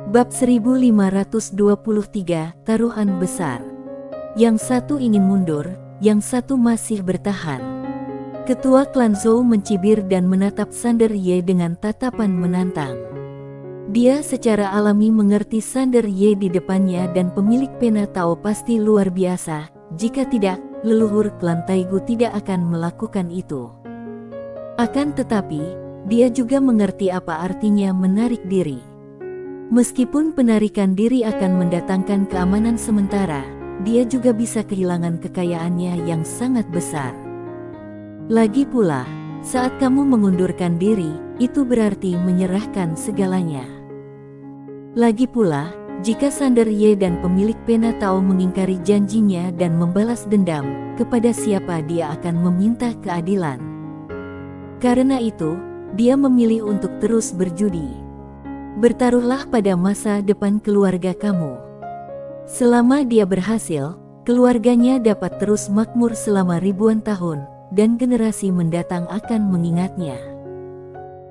Bab 1523, Taruhan Besar. Yang satu ingin mundur, yang satu masih bertahan. Ketua klan Zhou mencibir dan menatap Sander Ye dengan tatapan menantang. Dia secara alami mengerti Sander Ye di depannya dan pemilik pena Tao pasti luar biasa. Jika tidak, leluhur klan Taigu tidak akan melakukan itu. Akan tetapi, dia juga mengerti apa artinya menarik diri. Meskipun penarikan diri akan mendatangkan keamanan sementara, dia juga bisa kehilangan kekayaannya yang sangat besar. Lagi pula, saat kamu mengundurkan diri, itu berarti menyerahkan segalanya. Lagi pula, jika Sander Ye dan pemilik pena Tao mengingkari janjinya dan membalas dendam, kepada siapa dia akan meminta keadilan? Karena itu, dia memilih untuk terus berjudi. Bertaruhlah pada masa depan keluarga kamu. Selama dia berhasil, keluarganya dapat terus makmur selama ribuan tahun, dan generasi mendatang akan mengingatnya.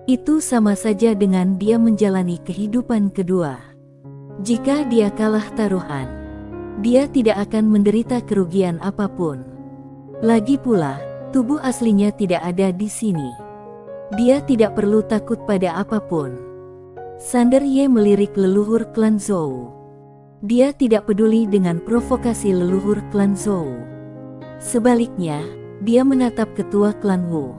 Itu sama saja dengan dia menjalani kehidupan kedua. Jika dia kalah taruhan, dia tidak akan menderita kerugian apapun. Lagi pula, tubuh aslinya tidak ada di sini. Dia tidak perlu takut pada apapun. Sander Ye melirik leluhur klan Zhou. Dia tidak peduli dengan provokasi leluhur klan Zhou. Sebaliknya, dia menatap ketua klan Wu.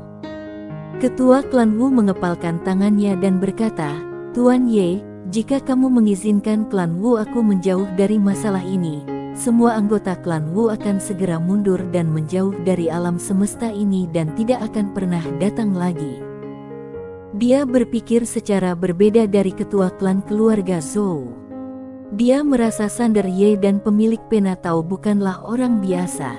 Ketua klan Wu mengepalkan tangannya dan berkata, "Tuan Ye, jika kamu mengizinkan klan Wu aku menjauh dari masalah ini, semua anggota klan Wu akan segera mundur dan menjauh dari alam semesta ini dan tidak akan pernah datang lagi." Dia berpikir secara berbeda dari ketua klan keluarga Zhou. Dia merasa Sander Ye dan pemilik pena Tao bukanlah orang biasa.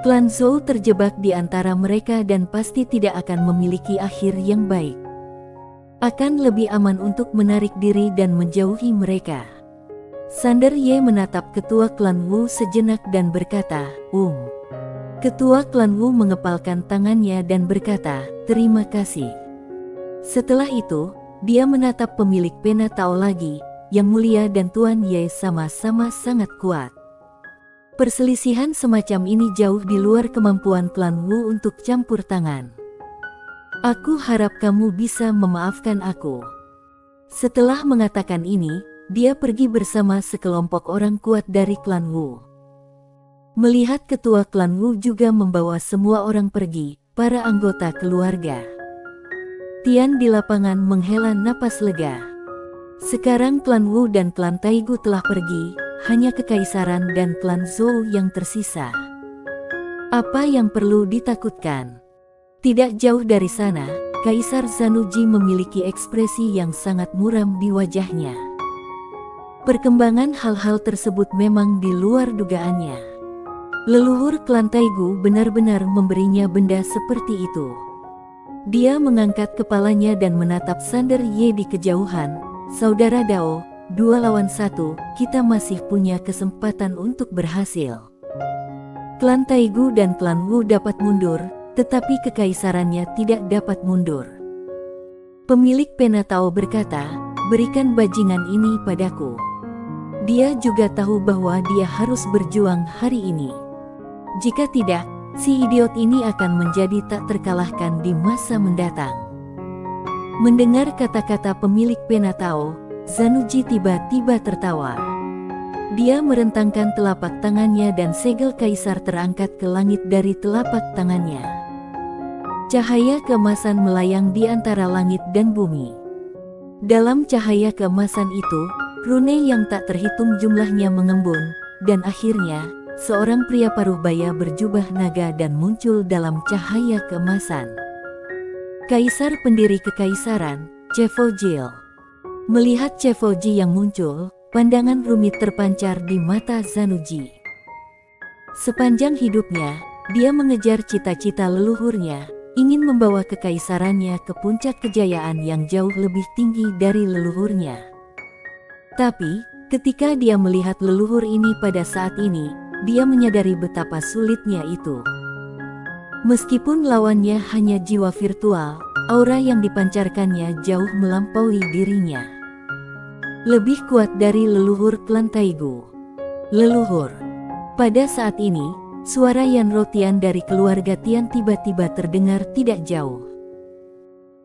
Klan Zhou terjebak di antara mereka dan pasti tidak akan memiliki akhir yang baik. Akan lebih aman untuk menarik diri dan menjauhi mereka. Sander Ye menatap ketua klan Wu sejenak dan berkata, Ketua klan Wu mengepalkan tangannya dan berkata, "Terima kasih." Setelah itu, dia menatap pemilik pena Tao lagi, Yang Mulia dan Tuan Ye sama-sama sangat kuat. Perselisihan semacam ini jauh di luar kemampuan klan Wu untuk campur tangan. Aku harap kamu bisa memaafkan aku. Setelah mengatakan ini, dia pergi bersama sekelompok orang kuat dari klan Wu. Melihat ketua klan Wu juga membawa semua orang pergi, para anggota keluarga. Tian di lapangan menghela napas lega. Sekarang klan Wu dan klan Taigu telah pergi, hanya kekaisaran dan klan Zhou yang tersisa. Apa yang perlu ditakutkan? Tidak jauh dari sana, Kaisar Zanuji memiliki ekspresi yang sangat muram di wajahnya. Perkembangan hal-hal tersebut memang di luar dugaannya. Leluhur klan Taigu benar-benar memberinya benda seperti itu. Dia mengangkat kepalanya dan menatap Sander Ye di kejauhan. "Saudara Dao, 2 lawan 1, kita masih punya kesempatan untuk berhasil." Klan Taigu dan klan Wu dapat mundur, tetapi kekaisarannya tidak dapat mundur. Pemilik pena Tao berkata, "Berikan bajingan ini padaku." Dia juga tahu bahwa dia harus berjuang hari ini. Jika tidak, si idiot ini akan menjadi tak terkalahkan di masa mendatang. Mendengar kata-kata pemilik pena Tao, Zanuji tiba-tiba tertawa. Dia merentangkan telapak tangannya dan segel kaisar terangkat ke langit dari telapak tangannya. Cahaya keemasan melayang di antara langit dan bumi. Dalam cahaya keemasan itu, rune yang tak terhitung jumlahnya mengembun, dan akhirnya, seorang pria paruh baya berjubah naga dan muncul dalam cahaya keemasan. Kaisar pendiri kekaisaran, Chevaujiel. Melihat Chevauji yang muncul, pandangan rumit terpancar di mata Zanuji. Sepanjang hidupnya, dia mengejar cita-cita leluhurnya, ingin membawa kekaisarannya ke puncak kejayaan yang jauh lebih tinggi dari leluhurnya. Tapi, ketika dia melihat leluhur ini pada saat ini, dia menyadari betapa sulitnya itu. Meskipun lawannya hanya jiwa virtual, aura yang dipancarkannya jauh melampaui dirinya. Lebih kuat dari leluhur klan Taigu. Leluhur. Pada saat ini, suara Yanro Tian dari keluarga Tian tiba-tiba terdengar tidak jauh.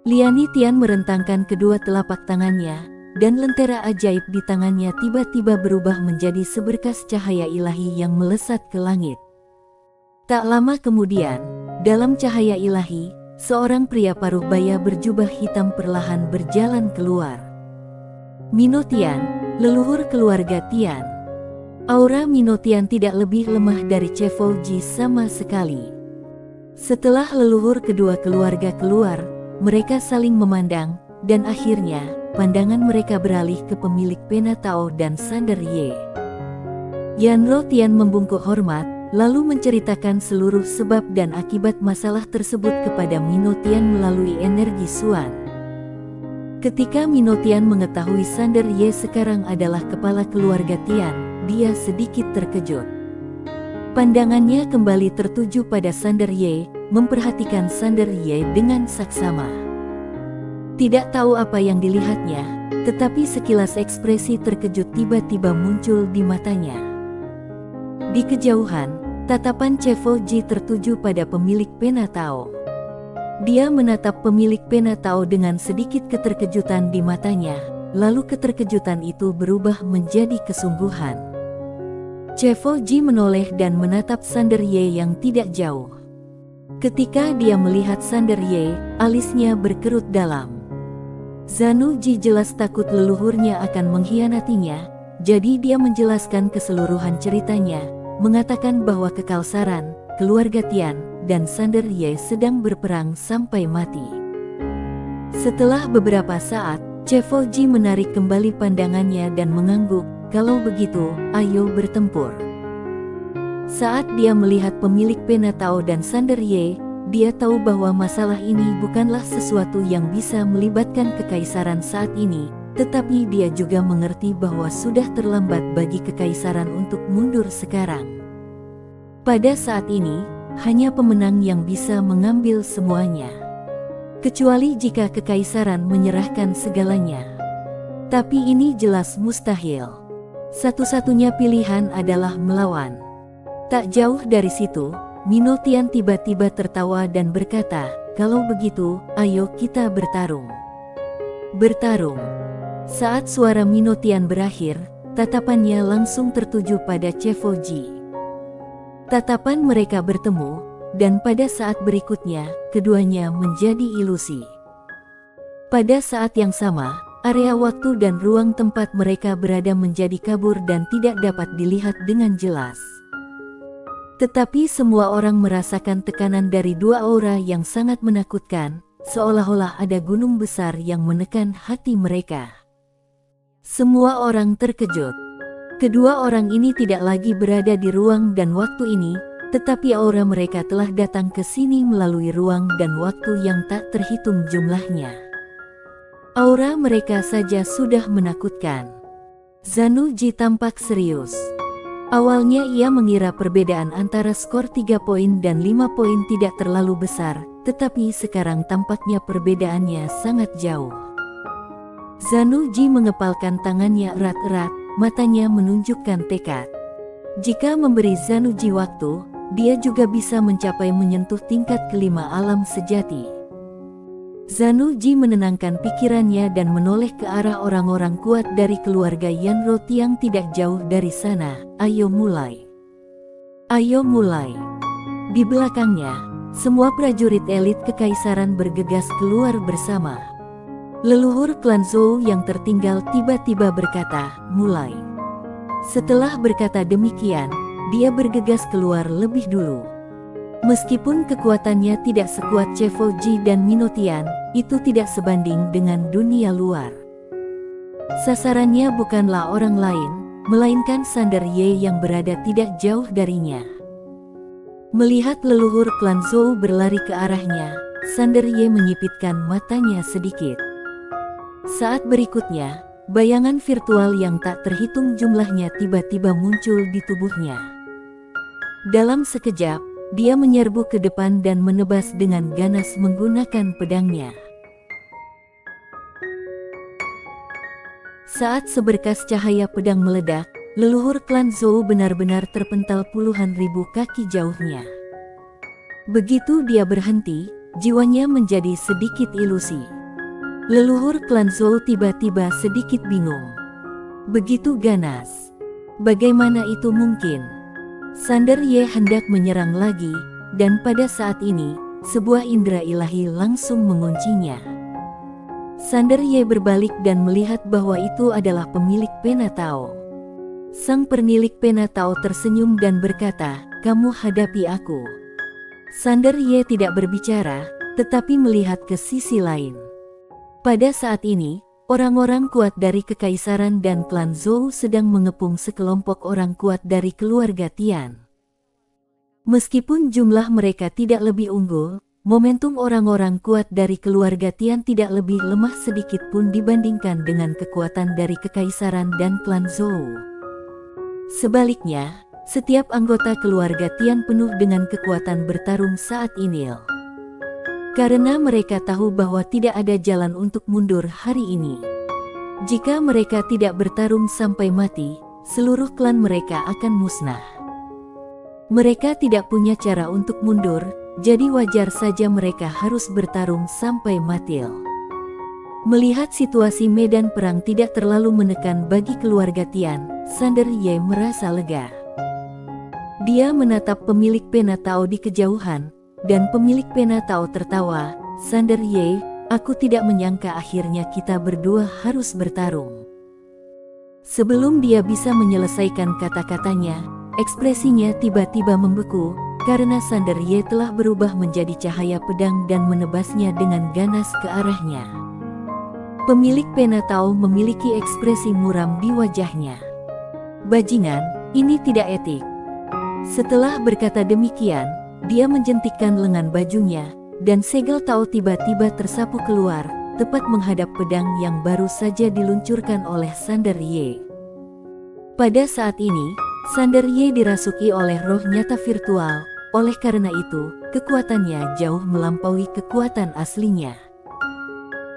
Liani Tian merentangkan kedua telapak tangannya, dan lentera ajaib di tangannya tiba-tiba berubah menjadi seberkas cahaya ilahi yang melesat ke langit. Tak lama kemudian, dalam cahaya ilahi, seorang pria paruh baya berjubah hitam perlahan berjalan keluar. Mino Tian, leluhur keluarga Tian. Aura Mino Tian tidak lebih lemah dari Chevo Ji sama sekali. Setelah leluhur kedua keluarga keluar, mereka saling memandang, dan akhirnya, pandangan mereka beralih ke pemilik pena Tao dan Sander Ye. Yanro Tian membungkuk hormat, lalu menceritakan seluruh sebab dan akibat masalah tersebut kepada Mino Tian melalui energi Suan. Ketika Mino Tian mengetahui Sander Ye sekarang adalah kepala keluarga Tian, dia sedikit terkejut. Pandangannya kembali tertuju pada Sander Ye, memperhatikan Sander Ye dengan saksama. Tidak tahu apa yang dilihatnya, tetapi sekilas ekspresi terkejut tiba-tiba muncul di matanya. Di kejauhan, tatapan Chevo Ji tertuju pada pemilik pena Tao. Dia menatap pemilik pena Tao dengan sedikit keterkejutan di matanya, lalu keterkejutan itu berubah menjadi kesungguhan. Chevo Ji menoleh dan menatap Sander Ye yang tidak jauh. Ketika dia melihat Sander Ye, alisnya berkerut dalam. Zanu Ji jelas takut leluhurnya akan mengkhianatinya, jadi dia menjelaskan keseluruhan ceritanya, mengatakan bahwa Kekalsaran, keluarga Tian, dan Sander Ye sedang berperang sampai mati. Setelah beberapa saat, Chevo Ji menarik kembali pandangannya dan mengangguk, kalau begitu, ayo bertempur. Saat dia melihat pemilik pena Tao dan Sander Ye, dia tahu bahwa masalah ini bukanlah sesuatu yang bisa melibatkan kekaisaran saat ini, tetapi dia juga mengerti bahwa sudah terlambat bagi kekaisaran untuk mundur sekarang. Pada saat ini, hanya pemenang yang bisa mengambil semuanya. Kecuali jika kekaisaran menyerahkan segalanya. Tapi ini jelas mustahil. Satu-satunya pilihan adalah melawan. Tak jauh dari situ, Mino Tian tiba-tiba tertawa dan berkata, kalau begitu, ayo kita bertarung. Bertarung. Saat suara Mino Tian berakhir, tatapannya langsung tertuju pada Chevo Ji. Tatapan mereka bertemu, dan pada saat berikutnya, keduanya menjadi ilusi. Pada saat yang sama, area waktu dan ruang tempat mereka berada menjadi kabur dan tidak dapat dilihat dengan jelas. Tetapi semua orang merasakan tekanan dari dua aura yang sangat menakutkan, seolah-olah ada gunung besar yang menekan hati mereka. Semua orang terkejut. Kedua orang ini tidak lagi berada di ruang dan waktu ini, tetapi aura mereka telah datang ke sini melalui ruang dan waktu yang tak terhitung jumlahnya. Aura mereka saja sudah menakutkan. Zanu Ji tampak serius. Awalnya ia mengira perbedaan antara skor 3 poin dan 5 poin tidak terlalu besar, tetapi sekarang tampaknya perbedaannya sangat jauh. Zanu Ji mengepalkan tangannya erat-erat, matanya menunjukkan tekad. Jika memberi Zanu Ji waktu, dia juga bisa mencapai menyentuh tingkat kelima alam sejati. Zanu Ji menenangkan pikirannya dan menoleh ke arah orang-orang kuat dari keluarga Yanro yang tidak jauh dari sana. Ayo mulai. Ayo mulai. Di belakangnya, semua prajurit elit kekaisaran bergegas keluar bersama. Leluhur klan Zhou yang tertinggal tiba-tiba berkata, mulai. Setelah berkata demikian, dia bergegas keluar lebih dulu. Meskipun kekuatannya tidak sekuat Chevo Ji dan Mino Tian, itu tidak sebanding dengan dunia luar. Sasarannya bukanlah orang lain, melainkan Sander Ye yang berada tidak jauh darinya. Melihat leluhur klan Zhou berlari ke arahnya, Sander Ye menyipitkan matanya sedikit. Saat berikutnya, bayangan virtual yang tak terhitung jumlahnya tiba-tiba muncul di tubuhnya. Dalam sekejap, dia menyerbu ke depan dan menebas dengan ganas menggunakan pedangnya. Saat seberkas cahaya pedang meledak, leluhur klan Zhou benar-benar terpental puluhan ribu kaki jauhnya. Begitu dia berhenti, jiwanya menjadi sedikit ilusi. Leluhur klan Zhou tiba-tiba sedikit bingung. Begitu ganas. Bagaimana itu mungkin? Sander Ye hendak menyerang lagi, dan pada saat ini, sebuah indera ilahi langsung menguncinya. Sander Ye berbalik dan melihat bahwa itu adalah pemilik pena Tao. Sang penilik pena Tao tersenyum dan berkata, "Kamu hadapi aku." Sander Ye tidak berbicara, tetapi melihat ke sisi lain. Pada saat ini, orang-orang kuat dari Kekaisaran dan klan Zhou sedang mengepung sekelompok orang kuat dari keluarga Tian. Meskipun jumlah mereka tidak lebih unggul, momentum orang-orang kuat dari keluarga Tian tidak lebih lemah sedikit pun dibandingkan dengan kekuatan dari Kekaisaran dan klan Zhou. Sebaliknya, setiap anggota keluarga Tian penuh dengan kekuatan bertarung saat ini. Karena mereka tahu bahwa tidak ada jalan untuk mundur hari ini. Jika mereka tidak bertarung sampai mati, seluruh klan mereka akan musnah. Mereka tidak punya cara untuk mundur, jadi wajar saja mereka harus bertarung sampai mati. Melihat situasi medan perang tidak terlalu menekan bagi keluarga Tian, Sander Ye merasa lega. Dia menatap pemilik pena Tao di kejauhan, dan pemilik pena Tao tertawa. "Sander Ye, aku tidak menyangka akhirnya kita berdua harus bertarung." Sebelum dia bisa menyelesaikan kata-katanya, ekspresinya tiba-tiba membeku, karena Sander Ye telah berubah menjadi cahaya pedang dan menebasnya dengan ganas ke arahnya. Pemilik pena Tao memiliki ekspresi muram di wajahnya. "Bajingan, ini tidak etik." Setelah berkata demikian, dia menjentikkan lengan bajunya, dan segel Tao tiba-tiba tersapu keluar, tepat menghadap pedang yang baru saja diluncurkan oleh Sander Ye. Pada saat ini, Sander Ye dirasuki oleh roh nyata virtual, oleh karena itu, kekuatannya jauh melampaui kekuatan aslinya.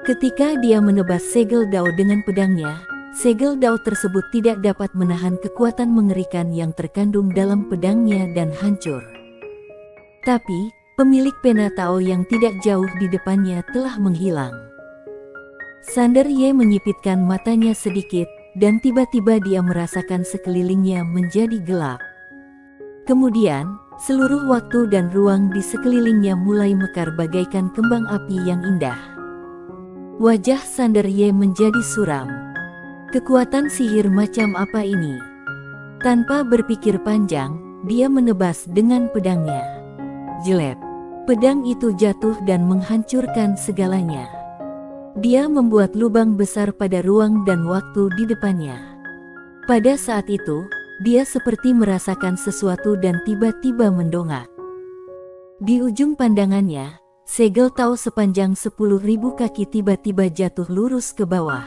Ketika dia menebas segel Dao dengan pedangnya, segel Dao tersebut tidak dapat menahan kekuatan mengerikan yang terkandung dalam pedangnya dan hancur. Tapi, pemilik pena Tao yang tidak jauh di depannya telah menghilang. Sander Ye menyipitkan matanya sedikit, dan tiba-tiba dia merasakan sekelilingnya menjadi gelap. Kemudian, seluruh waktu dan ruang di sekelilingnya mulai mekar bagaikan kembang api yang indah. Wajah Sander Ye menjadi suram. Kekuatan sihir macam apa ini? Tanpa berpikir panjang, dia menebas dengan pedangnya. Jelek. Pedang itu jatuh dan menghancurkan segalanya. Dia membuat lubang besar pada ruang dan waktu di depannya. Pada saat itu, dia seperti merasakan sesuatu dan tiba-tiba mendongak. Di ujung pandangannya, segel Tao sepanjang 10.000 kaki tiba-tiba jatuh lurus ke bawah.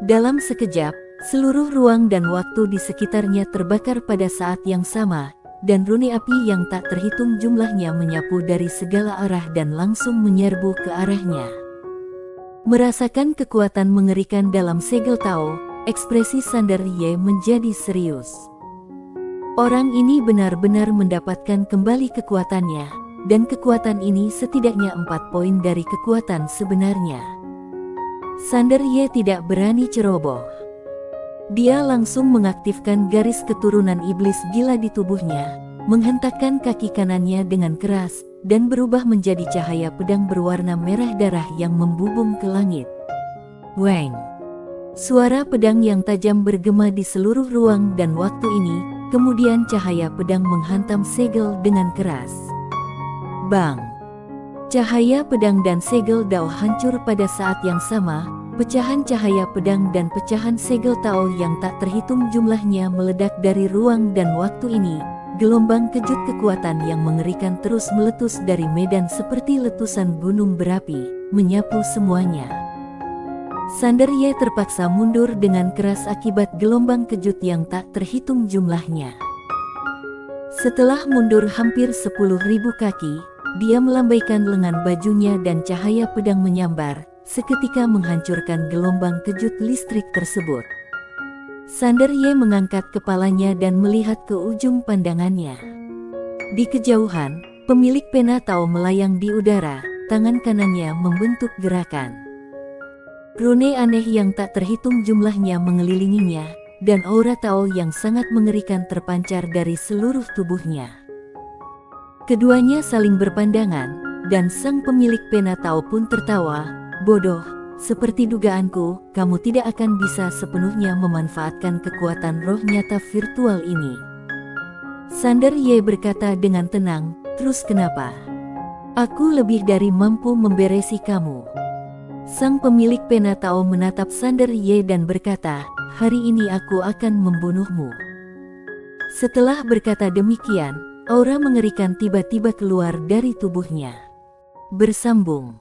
Dalam sekejap, seluruh ruang dan waktu di sekitarnya terbakar pada saat yang sama, dan rune api yang tak terhitung jumlahnya menyapu dari segala arah dan langsung menyerbu ke arahnya. Merasakan kekuatan mengerikan dalam segel Tao, ekspresi Sander Ye menjadi serius. Orang ini benar-benar mendapatkan kembali kekuatannya, dan kekuatan ini setidaknya 4 poin dari kekuatan sebenarnya. Sander Ye tidak berani ceroboh. Dia langsung mengaktifkan garis keturunan iblis gila di tubuhnya, menghentakkan kaki kanannya dengan keras, dan berubah menjadi cahaya pedang berwarna merah darah yang membubung ke langit. Weng! Suara pedang yang tajam bergema di seluruh ruang dan waktu ini, kemudian cahaya pedang menghantam segel dengan keras. Bang! Cahaya pedang dan segel Dao hancur pada saat yang sama. Pecahan cahaya pedang dan pecahan segel Tao yang tak terhitung jumlahnya meledak dari ruang dan waktu ini. Gelombang kejut kekuatan yang mengerikan terus meletus dari medan seperti letusan gunung berapi, menyapu semuanya. Sander Ye terpaksa mundur dengan keras akibat gelombang kejut yang tak terhitung jumlahnya. Setelah mundur hampir 10.000 kaki, dia melambaikan lengan bajunya dan cahaya pedang menyambar, seketika menghancurkan gelombang kejut listrik tersebut. Sander Ye mengangkat kepalanya dan melihat ke ujung pandangannya. Di kejauhan, pemilik pena Tao melayang di udara, tangan kanannya membentuk gerakan. Rune aneh yang tak terhitung jumlahnya mengelilinginya, dan aura Tao yang sangat mengerikan terpancar dari seluruh tubuhnya. Keduanya saling berpandangan, dan sang pemilik pena Tao pun tertawa, "Bodoh, seperti dugaanku, kamu tidak akan bisa sepenuhnya memanfaatkan kekuatan roh nyata virtual ini." Sander Ye berkata dengan tenang, "Terus kenapa? Aku lebih dari mampu memberesi kamu." Sang pemilik pena Tao menatap Sander Ye dan berkata, "Hari ini aku akan membunuhmu." Setelah berkata demikian, aura mengerikan tiba-tiba keluar dari tubuhnya. Bersambung.